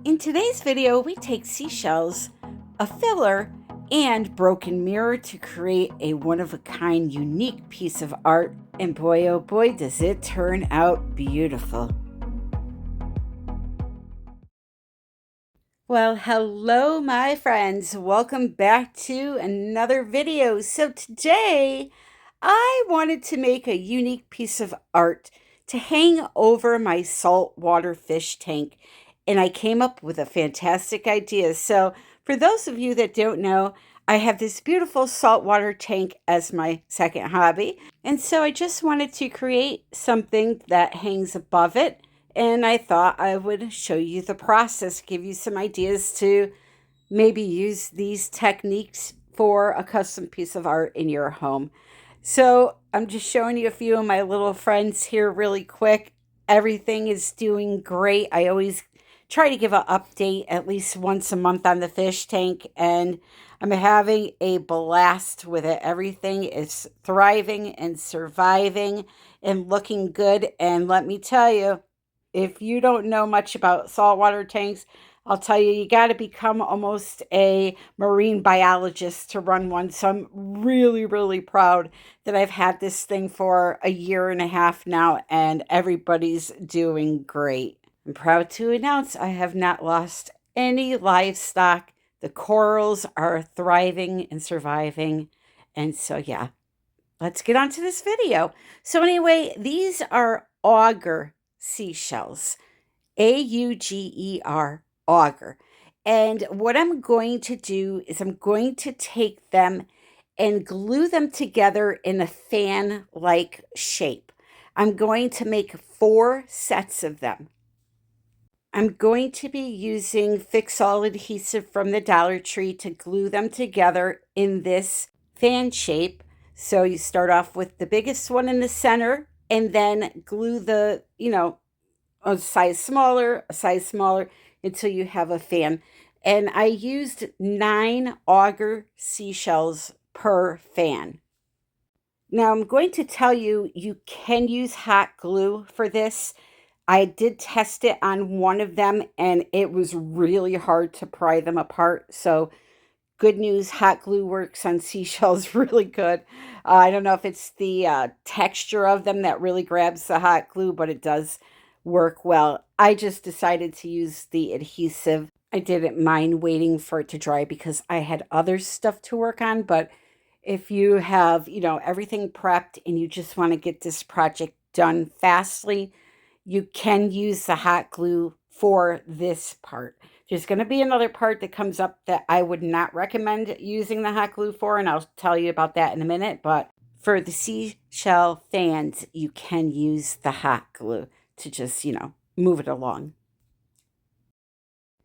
In today's video, we take seashells, a filler, and broken mirror to create a one-of-a-kind unique piece of art, and boy oh boy does it turn out beautiful. Well, hello my friends, welcome back to another video. So today I wanted to make a unique piece of art to hang over my saltwater fish tank, and I came up with a fantastic idea. So for those of you that don't know, I have this beautiful saltwater tank as my second hobby, and so I just wanted to create something that hangs above it, and I thought I would show you the process, give you some ideas to maybe use these techniques for a custom piece of art in your home. So I'm just showing you a few of my little friends here really quick. Everything is doing great. I always try to give an update at least once a month on the fish tank, and I'm having a blast with it. Everything is thriving and surviving and looking good. And let me tell you, if you don't know much about saltwater tanks, I'll tell you, you got to become almost a marine biologist to run one. So I'm really, really proud that I've had this thing for a year and a half now, and everybody's doing great. I'm proud to announce I have not lost any livestock. The corals are thriving and surviving. And so, yeah, let's get on to this video. So anyway, these are auger seashells, Auger, auger. And what I'm going to do is I'm going to take them and glue them together in a fan-like shape. I'm going to make 4 sets of them. I'm going to be using Fix-All adhesive from the Dollar Tree to glue them together in this fan shape. So you start off with the biggest one in the center and then glue the, a size smaller, until you have a fan. And I used 9 auger seashells per fan. Now I'm going to tell you, you can use hot glue for this. I did test it on one of them, and it was really hard to pry them apart. So good news, hot glue works on seashells really good. I don't know if it's the texture of them that really grabs the hot glue, but it does work well. I just decided to use the adhesive. I didn't mind waiting for it to dry because I had other stuff to work on. But if you have, everything prepped and you just want to get this project done fastly, you can use the hot glue for this part. There's going to be another part that comes up that I would not recommend using the hot glue for, and I'll tell you about that in a minute. But for the seashell fans, you can use the hot glue to just, move it along.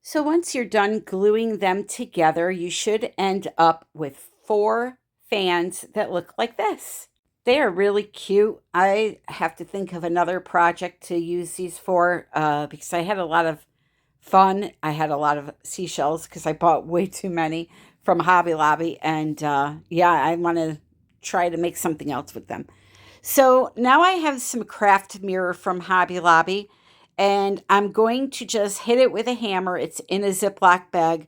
So once you're done gluing them together, you should end up with 4 fans that look like this. They are really cute. I have to think of another project to use these for because I had a lot of fun. I had a lot of seashells because I bought way too many from Hobby Lobby. And yeah, I want to try to make something else with them. So now I have some craft mirror from Hobby Lobby, and I'm going to just hit it with a hammer. It's in a Ziploc bag.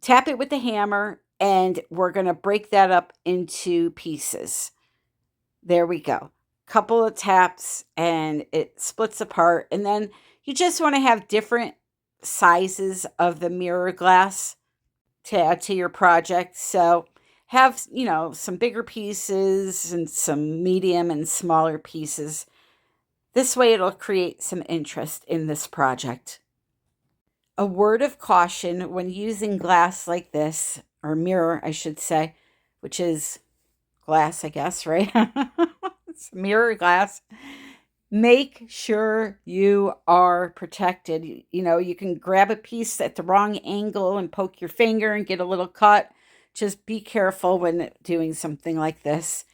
Tap it with the hammer, and we're going to break that up into pieces. There we go. Couple of taps, and it splits apart. And then you just want to have different sizes of the mirror glass to add to your project. So have, some bigger pieces and some medium and smaller pieces. This way it'll create some interest in this project. A word of caution when using glass like this, or mirror, I should say, which is glass, I guess, right? It's mirror glass. Make sure you are protected. You can grab a piece at the wrong angle and poke your finger and get a little cut. Just be careful when doing something like this.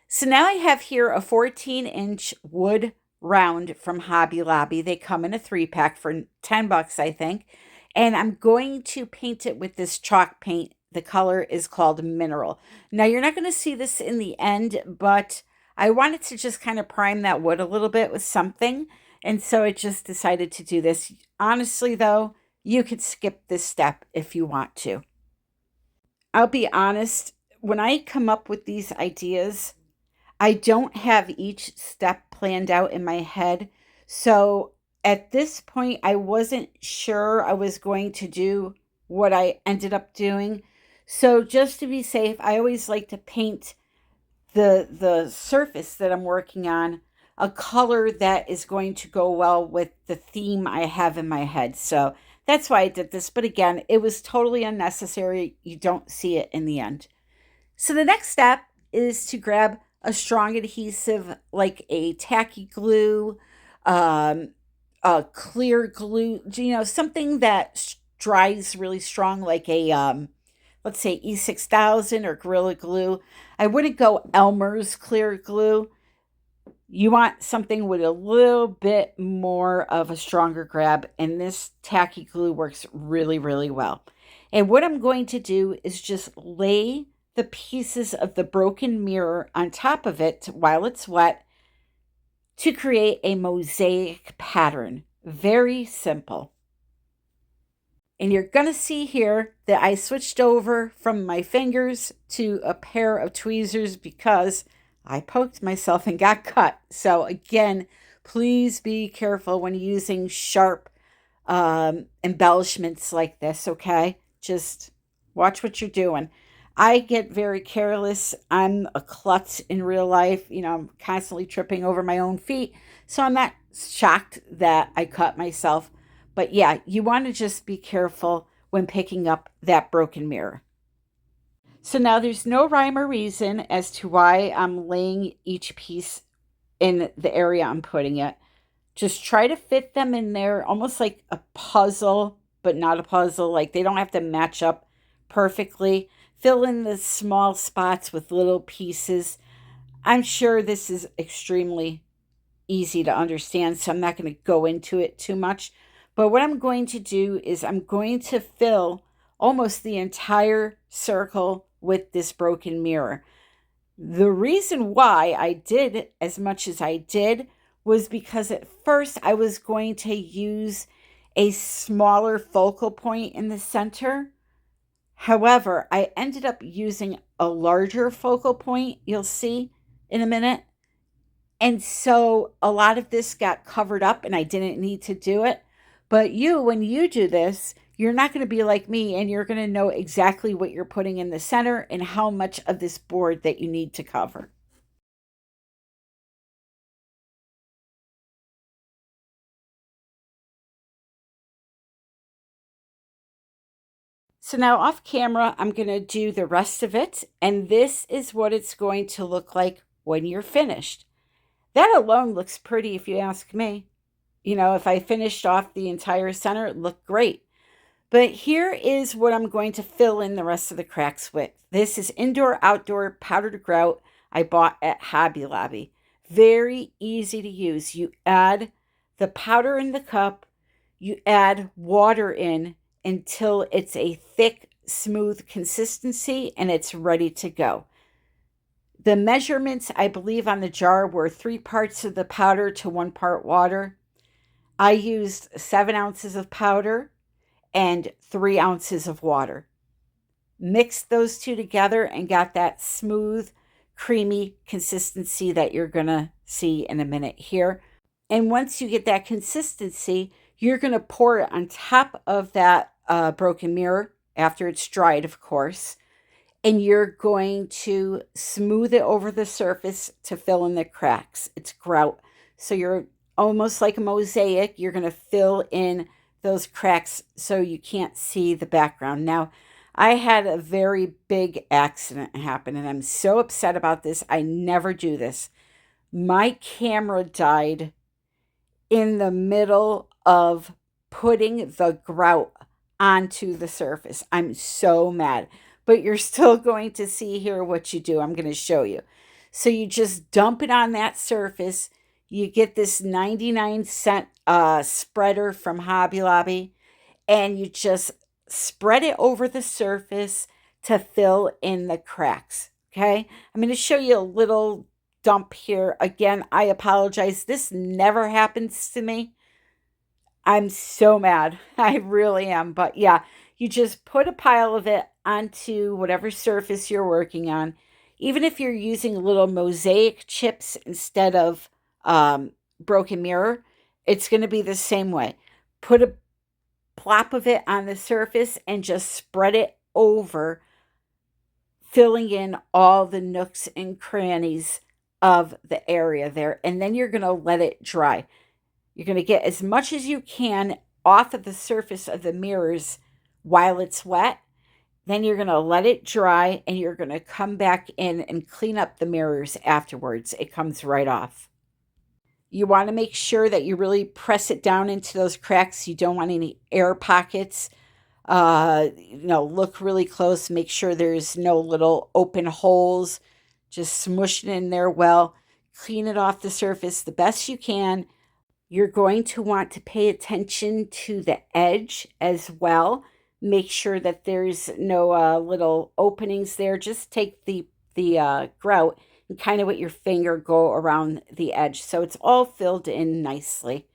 So now I have here a 14-inch wood round from Hobby Lobby. They come in a 3-pack for $10, I think. And I'm going to paint it with this chalk paint. The color is called Mineral. Now, you're not going to see this in the end, but I wanted to just kind of prime that wood a little bit with something. And so I just decided to do this. Honestly, though, you could skip this step if you want to. I'll be honest, when I come up with these ideas, I don't have each step planned out in my head. So at this point, I wasn't sure I was going to do what I ended up doing. So just to be safe, I always like to paint the surface that I'm working on a color that is going to go well with the theme I have in my head. So that's why I did this. But again, it was totally unnecessary. You don't see it in the end. So the next step is to grab a strong adhesive like a tacky glue, um, a clear glue, something that dries really strong, like a let's say E6000 or Gorilla Glue. I wouldn't go Elmer's clear glue. You want something with a little bit more of a stronger grab, and this tacky glue works really, really well. And what I'm going to do is just lay the pieces of the broken mirror on top of it while it's wet to create a mosaic pattern. Very simple. And you're going to see here that I switched over from my fingers to a pair of tweezers because I poked myself and got cut. So again, please be careful when using sharp embellishments like this, okay? Just watch what you're doing. I get very careless. I'm a klutz in real life. I'm constantly tripping over my own feet. So I'm not shocked that I cut myself. But yeah, you want to just be careful when picking up that broken mirror. So now there's no rhyme or reason as to why I'm laying each piece in the area I'm putting it. Just try to fit them in there almost like a puzzle, but not a puzzle. Like they don't have to match up perfectly. Fill in the small spots with little pieces. I'm sure this is extremely easy to understand, so I'm not going to go into it too much. But what I'm going to do is I'm going to fill almost the entire circle with this broken mirror. The reason why I did as much as I did was because at first I was going to use a smaller focal point in the center. However, I ended up using a larger focal point, you'll see in a minute. And so a lot of this got covered up and I didn't need to do it. But when you do this, you're not going to be like me and you're going to know exactly what you're putting in the center and how much of this board that you need to cover. So now off camera, I'm going to do the rest of it. And this is what it's going to look like when you're finished. That alone looks pretty if you ask me. If I finished off the entire center, it looked great. But here is what I'm going to fill in the rest of the cracks with. This is indoor outdoor powdered grout I bought at Hobby Lobby. Very easy to use. You add the powder in the cup, you add water in until it's a thick, smooth consistency and it's ready to go. The measurements, I believe, on the jar were 3 parts of the powder to 1 part water. I used 7 ounces of powder and 3 ounces of water. Mixed those two together and got that smooth, creamy consistency that you're going to see in a minute here. And once you get that consistency, you're going to pour it on top of that broken mirror after it's dried, of course. And you're going to smooth it over the surface to fill in the cracks. It's grout. So you're almost like a mosaic. You're going to fill in those cracks so you can't see the background. Now, I had a very big accident happen, and I'm so upset about this. I never do this. My camera died in the middle of putting the grout onto the surface. I'm so mad. But you're still going to see here what you do. I'm going to show you. So you just dump it on that surface. You get this 99-cent spreader from Hobby Lobby, and you just spread it over the surface to fill in the cracks. Okay, I'm going to show you a little dump here. Again, I apologize. This never happens to me. I'm so mad. I really am. But yeah, you just put a pile of it onto whatever surface you're working on. Even if you're using little mosaic chips instead of broken mirror, it's going to be the same way. Put a plop of it on the surface and just spread it over, filling in all the nooks and crannies of the area there. And then you're going to let it dry. You're going to get as much as you can off of the surface of the mirrors while it's wet. Then you're going to let it dry and you're going to come back in and clean up the mirrors afterwards. It comes right off. You want to make sure that you really press it down into those cracks. You don't want any air pockets. Look really close. Make sure there's no little open holes. Just smush it in there well. Clean it off the surface the best you can. You're going to want to pay attention to the edge as well. Make sure that there's no little openings there. Just take the grout and kind of with your finger go around the edge so it's all filled in nicely.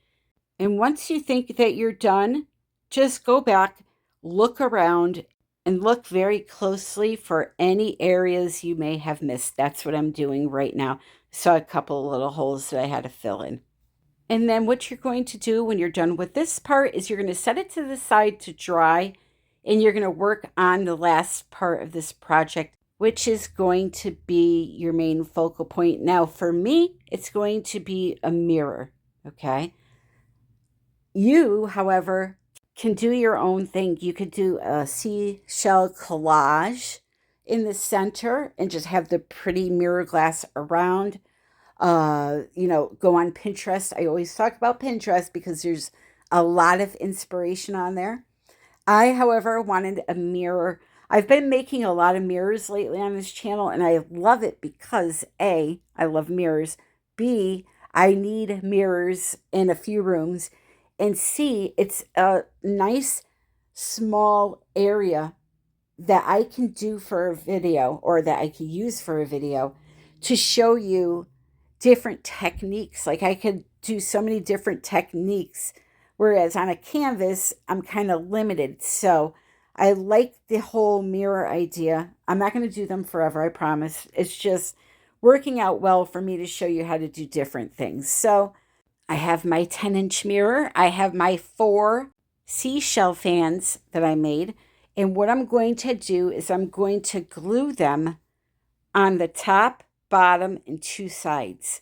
And once you think that you're done, just go back, look around, and look very closely for any areas you may have missed. That's what I'm doing right now. Saw a couple of little holes that I had to fill in. And then what you're going to do when you're done with this part is you're going to set it to the side to dry, and you're going to work on the last part of this project, which is going to be your main focal point. Now, for me, it's going to be a mirror, okay? You, however, can do your own thing. You could do a seashell collage in the center and just have the pretty mirror glass around. Go on Pinterest. I always talk about Pinterest because there's a lot of inspiration on there. I, however, wanted a mirror. I've been making a lot of mirrors lately on this channel, and I love it because A, I love mirrors. B, I need mirrors in a few rooms. And C, it's a nice small area that I can do for a video or that I can use for a video to show you different techniques. Like I could do so many different techniques, whereas on a canvas, I'm kind of limited. So I like the whole mirror idea. I'm not going to do them forever, I promise. It's just working out well for me to show you how to do different things. So I have my 10-inch mirror. I have my 4 seashell fans that I made. And what I'm going to do is I'm going to glue them on the top, bottom, and 2 sides.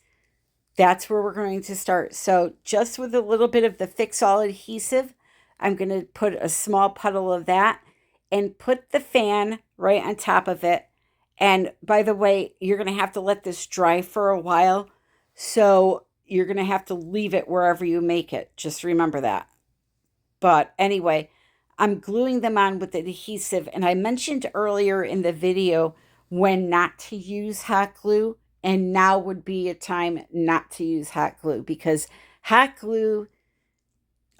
That's where we're going to start. So just with a little bit of the Fix-All adhesive, I'm going to put a small puddle of that and put the fan right on top of it. And by the way, you're going to have to let this dry for a while. So you're going to have to leave it wherever you make it. Just remember that. But anyway, I'm gluing them on with adhesive. And I mentioned earlier in the video when not to use hot glue. And now would be a time not to use hot glue because hot glue,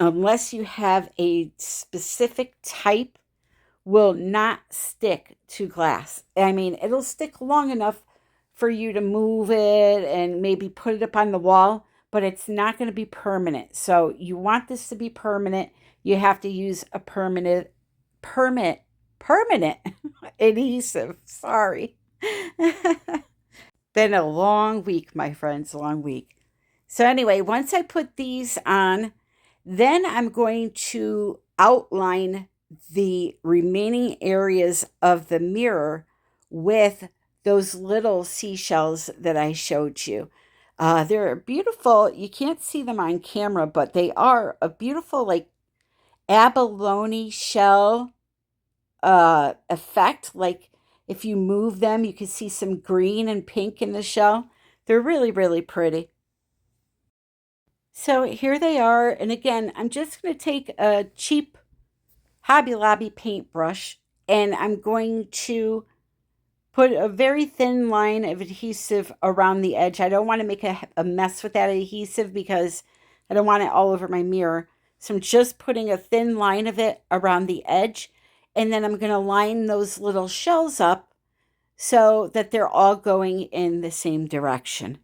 unless you have a specific type, will not stick to glass. I mean, it'll stick long enough for you to move it and maybe put it up on the wall, but it's not going to be permanent. So you want this to be permanent, you have to use a permanent adhesive. Sorry. Been a long week, my friends, a long week. So anyway, once I put these on, then I'm going to outline the remaining areas of the mirror with those little seashells that I showed you. They're beautiful. You can't see them on camera, but they are a beautiful, like, abalone shell effect. Like, if you move them, you can see some green and pink in the shell. They're really, really pretty. So here they are. And again, I'm just going to take a cheap Hobby Lobby paintbrush and I'm going to put a very thin line of adhesive around the edge. I don't want to make a mess with that adhesive because I don't want it all over my mirror. So I'm just putting a thin line of it around the edge. And then I'm going to line those little shells up so that they're all going in the same direction.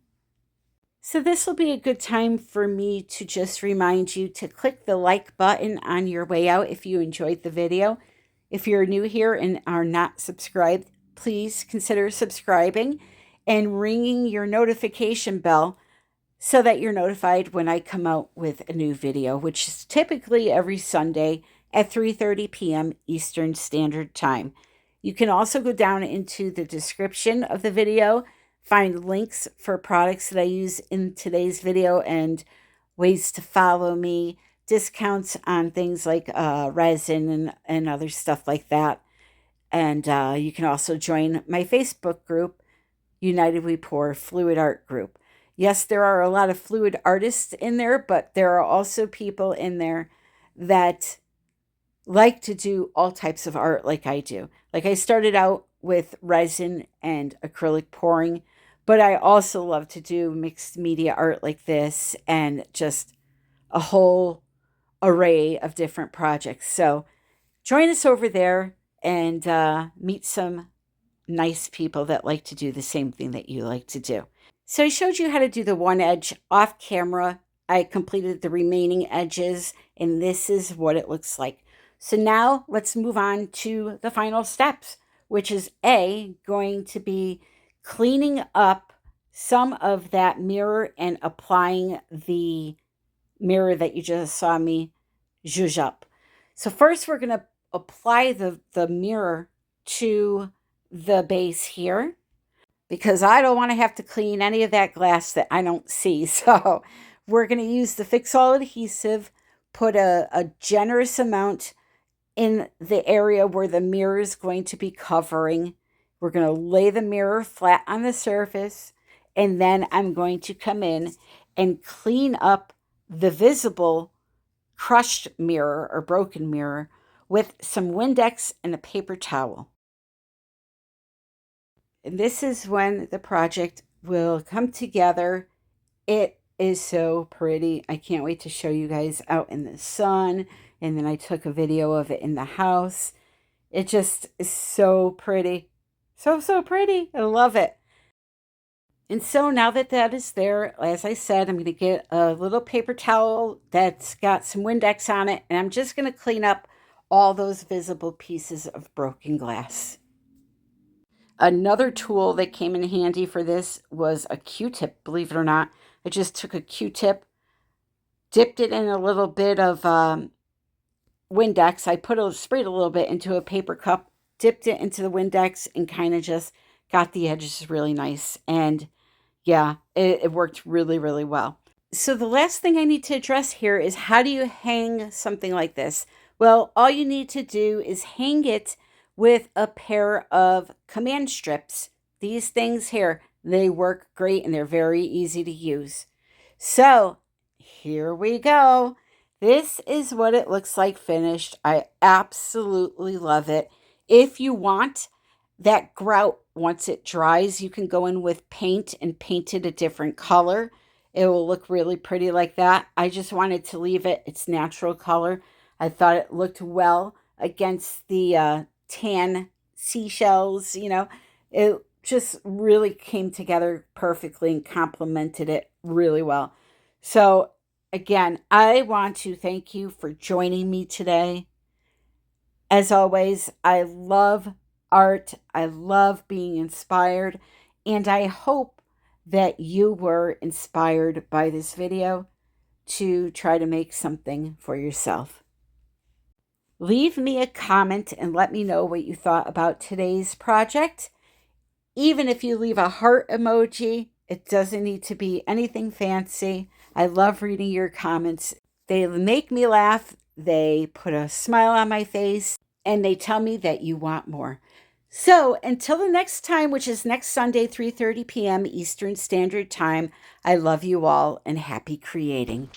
So this will be a good time for me to just remind you to click the like button on your way out if you enjoyed the video. If you're new here and are not subscribed, please consider subscribing and ringing your notification bell so that you're notified when I come out with a new video, which is typically every Sunday at 3:30 p.m. Eastern Standard Time. You can also go down into the description of the video, find links for products that I use in today's video and ways to follow me, discounts on things like resin and other stuff like that. And you can also join my Facebook group, United We Pour Fluid Art Group. Yes, there are a lot of fluid artists in there, but there are also people in there that like to do all types of art like I do. Like I started out with resin and acrylic pouring, but I also love to do mixed media art like this and just a whole array of different projects. So join us over there and meet some nice people that like to do the same thing that you like to do. So I showed you how to do the one edge off camera. I completed the remaining edges, and this is what it looks like. So now let's move on to the final steps, which is going to be cleaning up some of that mirror and applying the mirror that you just saw me zhuzh up. So first we're going to apply the mirror to the base here because I don't want to have to clean any of that glass that I don't see. So we're going to use the Fix All adhesive, put a generous amount in the area where the mirror is going to be covering. We're going to lay the mirror flat on the surface, and then I'm going to come in and clean up the visible crushed mirror or broken mirror with some Windex and a paper towel. And this is when the project will come together. It is so pretty. I can't wait to show you guys out in the sun. And then I took a video of it in the house. It just is so pretty. So pretty. I love it. And so now that that is there, as I said, I'm going to get a little paper towel that's got some Windex on it. And I'm just going to clean up all those visible pieces of broken glass. Another tool that came in handy for this was a Q-tip, believe it or not. I just took a Q-tip, dipped it in a little bit of Windex. I sprayed a little bit into a paper cup, dipped it into the Windex, and kind of just got the edges really nice. And yeah, it worked really, really well. So the last thing I need to address here is how do you hang something like this? Well, all you need to do is hang it with a pair of command strips. These things here, they work great and they're very easy to use. So here we go. This is what it looks like finished. I absolutely love it. If you want that grout, once it dries, you can go in with paint and paint it a different color. It will look really pretty like that. I just wanted to leave it its natural color. I thought it looked well against the tan seashells, it just really came together perfectly and complemented it really well. So again, I want to thank you for joining me today. As always, I love art. I love being inspired, and I hope that you were inspired by this video to try to make something for yourself. Leave me a comment and let me know what you thought about today's project. Even if you leave a heart emoji, it doesn't need to be anything fancy. I love reading your comments. They make me laugh. They put a smile on my face, and they tell me that you want more. So until the next time, which is next Sunday, 3:30 p.m. Eastern Standard Time, I love you all and happy creating.